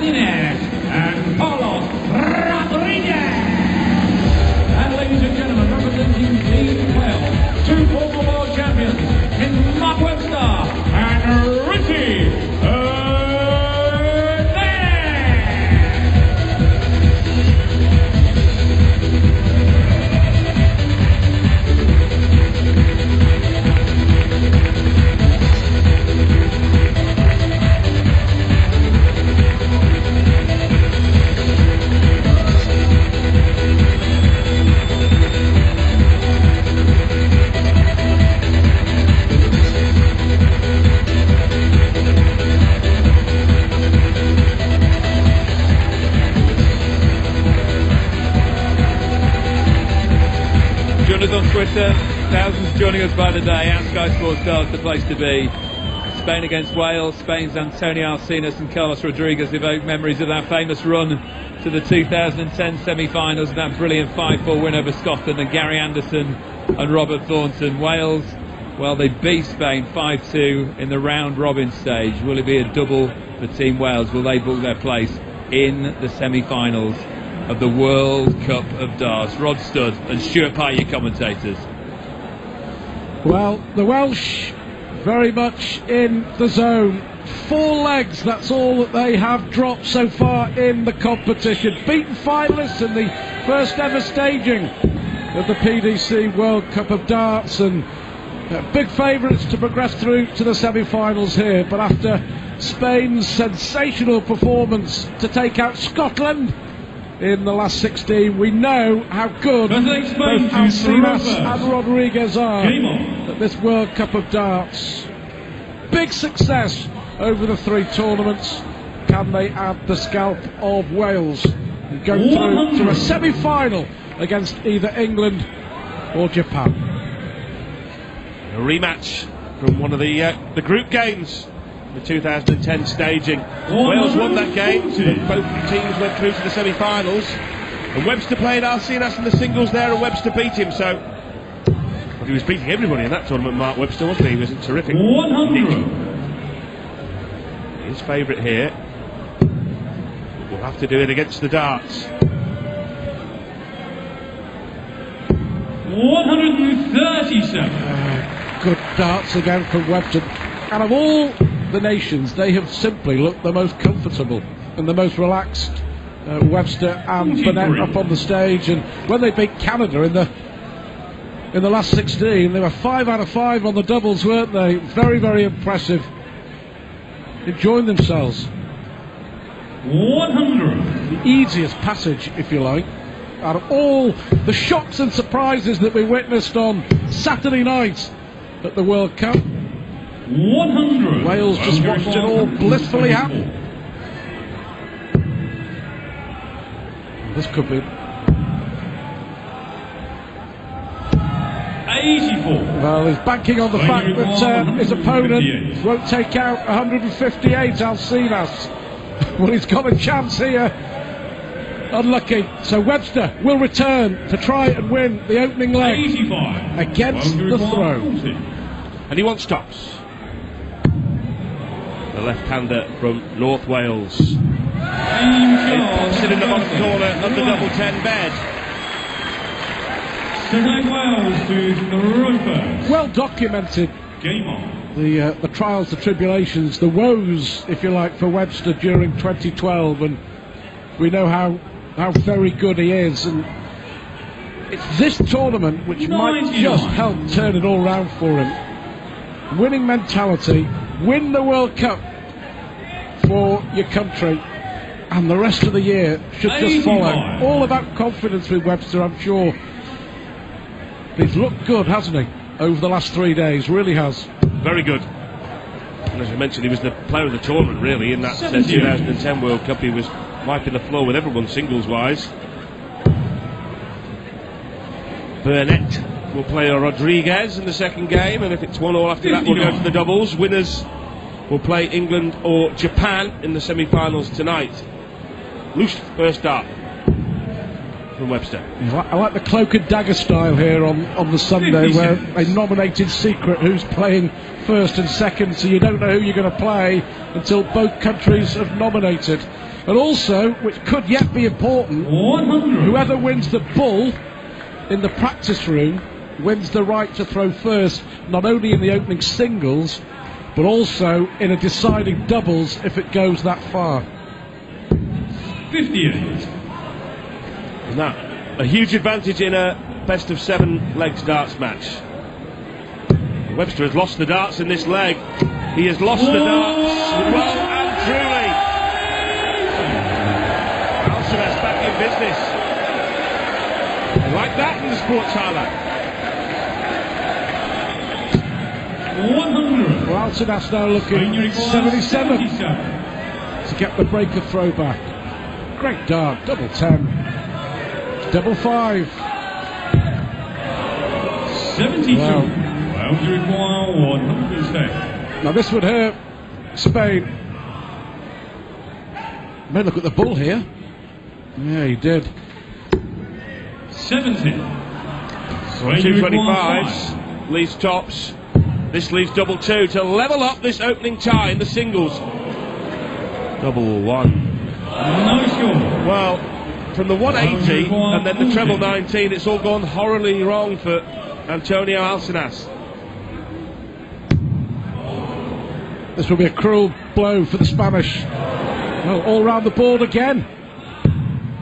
Martinez and Carlos Rodriguez. And ladies and gentlemen, representing Team Wales, two former world champions in Mark Webster and Richie on Twitter, thousands joining us by the day, and Sky Sports Stars, the place to be. Spain against Wales. Spain's Antonio Alcinas and Carlos Rodriguez evoke memories of that famous run to the 2010 semi-finals, that brilliant 5-4 win over Scotland, and Gary Anderson and Robert Thornton. Wales, well, they beat Spain 5-2 in the round-robin stage. Will it be a double for Team Wales? Will they book their place in the semi-finals of the World Cup of Darts? Rod Studd and Stuart Pye, your commentators. Well, the Welsh very much in the zone. 4 legs, that's all that they have dropped so far in the competition. Beaten finalists in the first ever staging of the PDC World Cup of Darts, and big favourites to progress through to the semi-finals here. But after Spain's sensational performance to take out Scotland in the last 16, we know how good both Alcinas and Rodriguez are at this World Cup of Darts. Big success over the 3 tournaments. Can they add the scalp of Wales and go through to a semi-final against either England or Japan? A rematch from one of the group games, the 2010 staging. Wales won that game, but both teams went through to the semi-finals, and Webster played Alcinas in the singles there, and Webster beat him. So well, he was beating everybody in that tournament, Mark Webster, wasn't he? He was terrific. 100. His favourite here. Will have to do it against the darts. 137. Good darts again from Webster. And of all the nations, they have simply looked the most comfortable and the most relaxed. Webster and Burnett up on the stage, and when they beat Canada in the last 16, they were 5 out of 5 on the doubles, weren't they? Very, very impressive. Enjoying themselves. 100. The easiest passage, if you like, out of all the shocks and surprises that we witnessed on Saturday night at the World Cup. 100. Wales just watched it all blissfully happen. This could be 84. Well, he's banking on the fact that his opponent won't take out 158, Alcinas. Well, he's got a chance here. Unlucky. So Webster will return to try and win the opening leg 85. against the throw. And he wants tops. The left-hander from North Wales. He pops it in the bottom corner of the double 10 bed. Wales to the Roper. Well documented. Game on. The trials, the tribulations, the woes, if you like, for Webster during 2012, and we know how very good he is. And it's this tournament which might just help turn it all round for him. Winning mentality, win the World Cup for your country, and the rest of the year should just follow. All about confidence with Webster, I'm sure. He's looked good, hasn't he, over the last 3 days? Really has. Very good. And as I mentioned, he was the player of the tournament, really, in that 2010 World Cup. He was wiping the floor with everyone singles-wise. Burnett will play Rodriguez in the second game, and if it's 1-1 after that, we'll go to the doubles. Winners will play England or Japan in the semi-finals tonight. Loose first start from Webster. I like the cloak and dagger style here on the Sunday, where a nominated secret who's playing first and second, so you don't know who you're going to play until both countries have nominated. And also, which could yet be important, 100. whoever wins the bull in the practice room wins the right to throw first, not only in the opening singles, but also in a deciding doubles if it goes that far. 58. And that a huge advantage in a best of 7 legs darts match. Webster has lost the darts in this leg. He has lost the darts well and truly. Alcinas back in business. Like that in the sports highlight. 100. Well, Alcinas now looking 77 to get the breaker throw back. Great dart, double 10, double 5. 72. Wow. Well, you require 110. Now this would hurt Spain. May look at the bull here. Yeah, he did. 70. 225s leaves tops. This leaves double 2 to level up this opening tie in the singles. Double 1. No score. Well, from the 180 and then the treble 19, it's all gone horribly wrong for Antonio Alcinas. This will be a cruel blow for the Spanish. Well, all round the board again.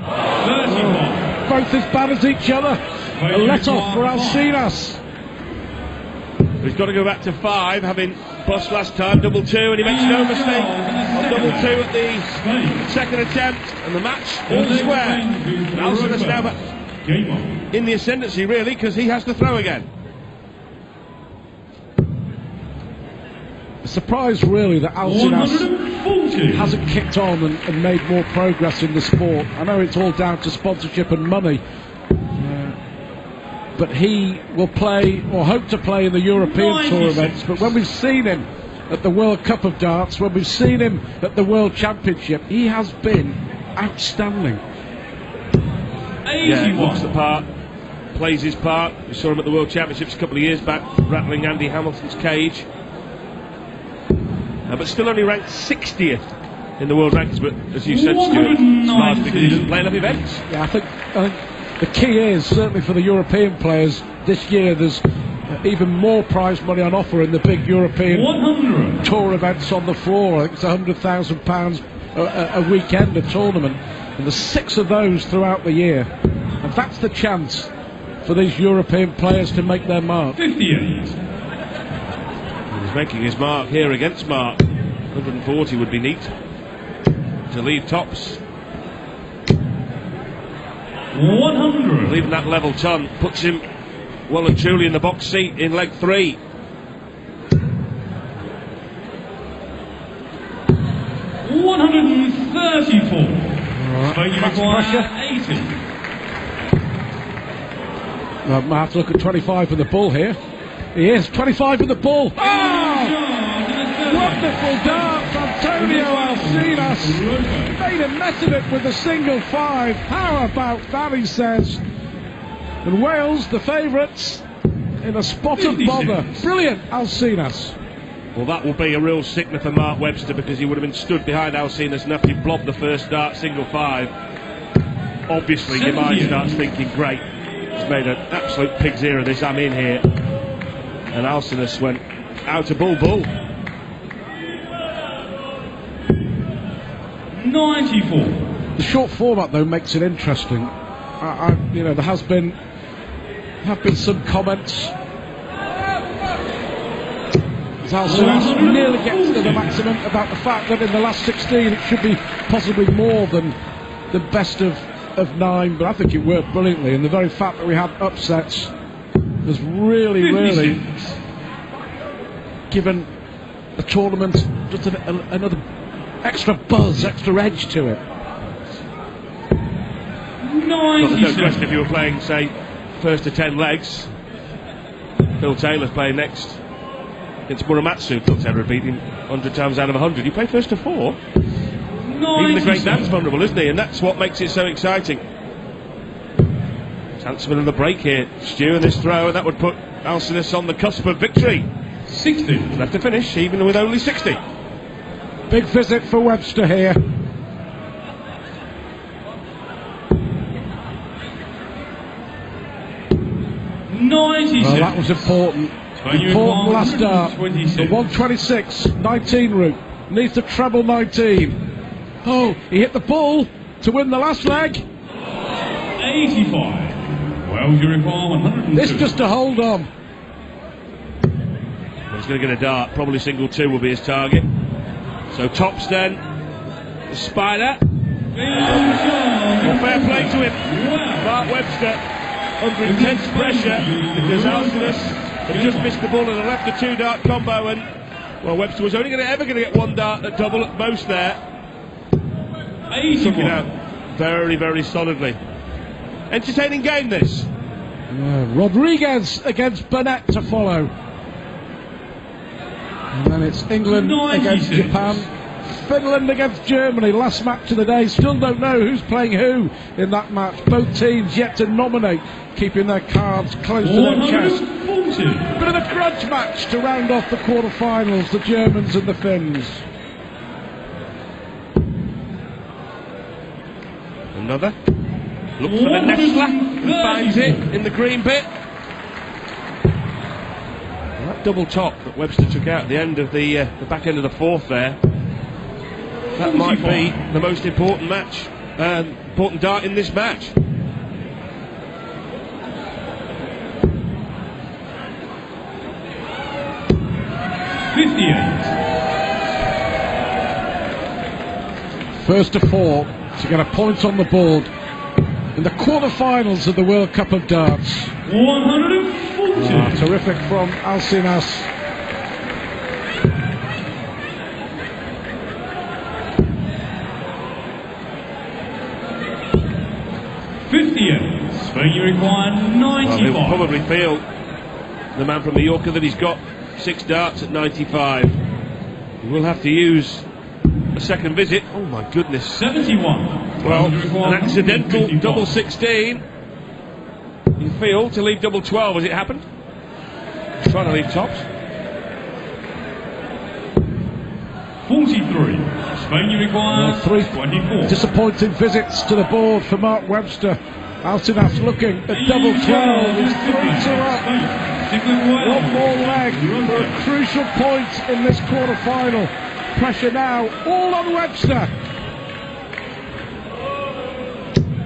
31. Both as bad as each other. A let off for Alcinas. He's got to go back to 5, having bust last time, double 2, and he makes no mistake on double 2 at the second attempt, and the match all square. Alcinas now back in the ascendancy, really, because he has to throw again. A surprise, really, that Alcinas hasn't kicked on and made more progress in the sport. I know it's all down to sponsorship and money, but he will play, or hope to play, in the European Tour events. But when we've seen him at the World Cup of Darts, when we've seen him at the World Championship, he has been outstanding. 81. Yeah, he looks the part, plays his part. We saw him at the World Championships a couple of years back, rattling Andy Hamilton's cage. But still only ranked 60th in the world rankings. But as you said, Stuart, it's largely because he doesn't play enough events. Yeah, I think the key is, certainly for the European players, this year there's even more prize money on offer in the big European 100. Tour events on the floor. I think it's £100,000 a weekend, a tournament, and there's 6 of those throughout the year, and that's the chance for these European players to make their mark. 58. He's making his mark here against Mark. 140 would be neat to leave tops. 100. Leaving that level ton puts him well and truly in the box seat in leg 3. $134. So you require 80. I might have to look at 25 for the bull here. He is 25 for the bull. Wonderful dart, Antonio Alcinas. Made a mess of it with a single 5. How about that, he says. And Wales, the favourites, in a spot of bother. Brilliant, Alcinas. Well, that will be a real sickener for Mark Webster, because he would have been stood behind Alcinas and after he blobbed the first dart, single 5. Obviously, your mind starts thinking, great, he's made an absolute pig's ear of this, I'm in here. And Alcinas went out to bull. 94. The short format, though, makes it interesting. You know, there have been some comments. As Alcinas nearly gets to the maximum, about the fact that in the last 16 it should be possibly more than the best of 9, but I think it worked brilliantly, and the very fact that we had upsets has really given the tournament just another extra buzz, extra edge to it. Well, there's no question if you were playing, say, first to 10 legs. Phil Taylor's playing next against Muramatsu. Phil Taylor would beat him 100 times out of 100. You play first to 4. Even the great Dan's vulnerable, isn't he? And that's what makes it so exciting. Handsome on the break here, Stu, and this throw, and that would put Alcinas on the cusp of victory. 60. Left to finish, even with only 60. Big visit for Webster here. 96. Well, that was important. Important last dart. The 126-19 route. Needs to treble 19. Oh, he hit the ball to win the last leg. 85. Wales, you require 102. This just to hold on. Well, he's going to get a dart. Probably single 2 will be his target. So tops then. The Spider. Well, fair play to him. Mark Webster under intense pressure because Alcinas had just missed the ball and left a 2-dart combo, and well, Webster was only ever going to get 1 dart at double at most there. Took it out very, very solidly. Entertaining game this. Rodriguez against Burnett to follow. And then it's England against Japan. Finland against Germany, last match of the day. Still don't know who's playing who in that match. Both teams yet to nominate, keeping their cards close to their chest. Bit of a grudge match to round off the quarter-finals, the Germans and the Finns. Another. Looks for the Nestler and finds it in the green bit. And that double top that Webster took out at the end of the back end of the 4th there. That might be the most important match, important dart in this match. First to 4 to get a point on the board in the quarter-finals of the World Cup of Darts. 140. Terrific from Alcinas. Spain, you require 95. Well, he'll probably feel, the man from Mallorca, that he's got 6 darts at 95. He will have to use a second visit. Oh my goodness. 71. Well, an accidental double 16. You feel to leave double 12 as it happened. He's trying to leave tops. 43. Spain, you require 24. Disappointing visits to the board for Mark Webster. Alcinas looking at double 12. He's 3-2 up. One more leg for a crucial point in this quarter-final. Pressure now all on Webster.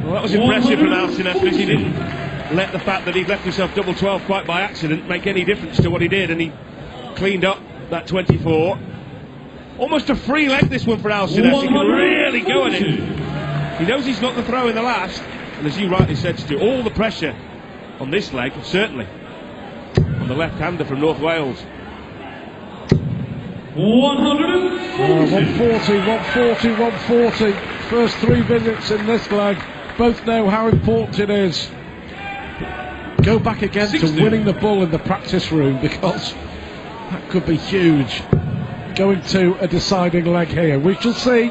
Well, that was impressive from Alcinas because he didn't let the fact that he'd left himself double 12 quite by accident make any difference to what he did, and he cleaned up that 24. Almost a free leg, this one for Alcinas. He can really go at it. He knows he's not the throw in the last, and as you rightly said, to do all the pressure on this leg, certainly on the left-hander from North Wales. 140. 140. First 3 visits in this leg. Both know how important it is. Go back again 60. to winning the bull in the practice room, because that could be huge. Going to a deciding leg here. We shall see.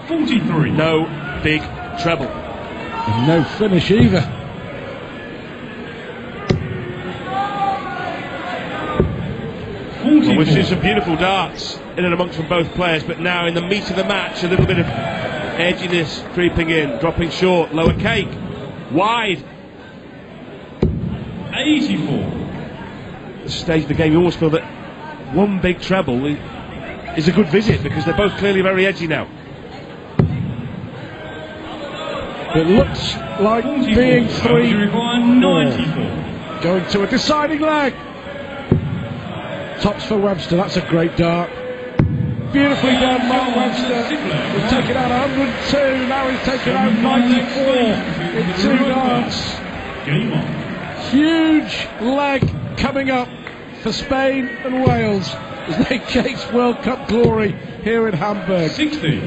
43. No big treble. And no finish either. Well, we've seen some beautiful darts in and amongst from both players, but now in the meat of the match, a little bit of edginess creeping in, dropping short, lower cake, wide. 84. At this stage of the game, you almost feel that one big treble is a good visit because they're both clearly very edgy now. It looks like 44. being You 3. require 94. Going to a deciding leg. Tops for Webster. That's a great dart. Beautifully done, Mark Webster. He's taken out 102. Now he's taken out 94 in 2 darts. Game on. Huge leg coming up for Spain and Wales as they chase World Cup glory here in Hamburg. 60.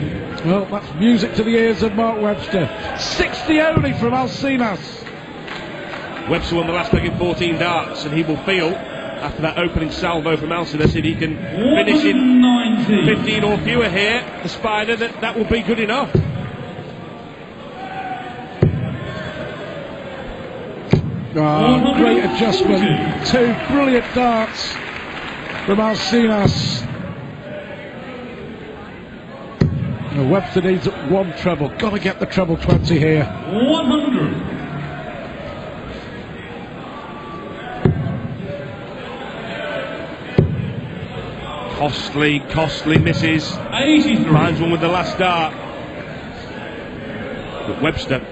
Well, that's music to the ears of Mark Webster. 60 only from Alcinas. Webster won the last leg in 14 darts, and he will feel, after that opening salvo from Alcinas, if he can finish in 15 or fewer here, the Spider, that will be good enough. Oh, great adjustment. 2 brilliant darts from Alcinas. Webster needs one treble. Got to get the treble 20 here. 100. Costly misses. 83. Finds one with the last dart. But Webster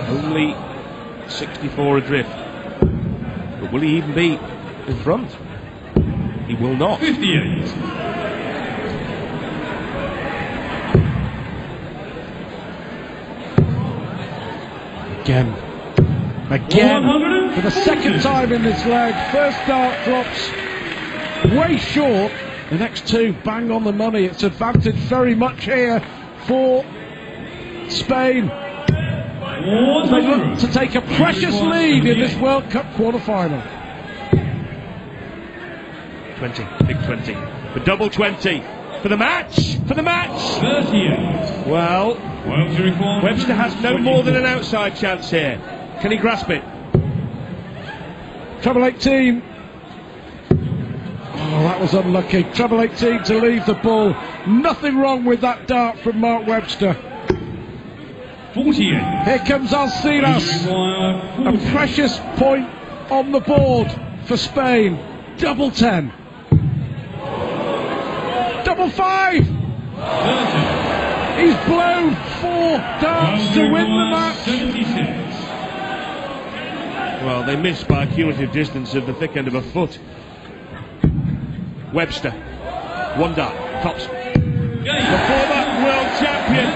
only 64 adrift. But will he even be in front? He will not. 58. Again, for the second time in this leg. First dart drops way short. The next two bang on the money. It's advantage very much here for Spain. They look to take a precious lead in this World Cup quarter-final. 20, big 20. The double 20 for the match. 38. Well, Webster has no more than an outside chance here. Can he grasp it? Treble 18. Oh, that was unlucky. Treble 18 to leave the ball. Nothing wrong with that dart from Mark Webster. 48. Here comes Alcinas. A precious point on the board for Spain. Double 10. Double 5. 30. He's blown 4 darts to win the match. 76. Well, they missed by a cumulative distance of the thick end of a foot. Webster, one dart, tops. The former world champion